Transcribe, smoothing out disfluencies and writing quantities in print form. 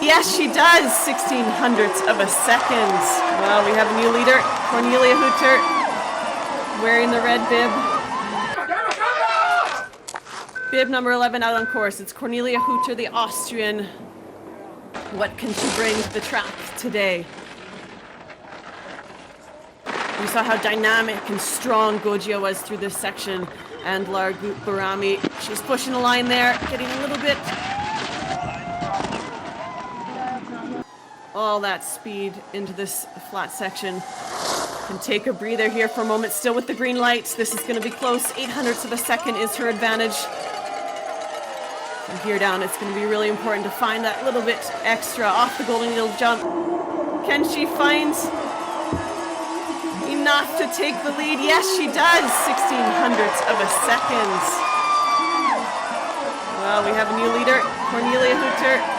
Yes, she does. 1600ths of a second. Well, we have a new leader, Cornelia Huetter, wearing the red bib. Bib number 11 out on course. It's Cornelia Huetter, the Austrian. What can she bring to the track today? We saw how dynamic and strong Goggia was through this section. And Largut Barami, she's pushing the line there, getting a little bit. All that speed into this flat section. Can take a breather here for a moment, still with the green lights. This is going to be close. 800ths of a second is her advantage. From here down, it's going to be really important to find that little bit extra off the Golden Needle jump. Can she find enough to take the lead? Yes, she does. 1600ths of a second. Well, we have a new leader, Cornelia Huetter.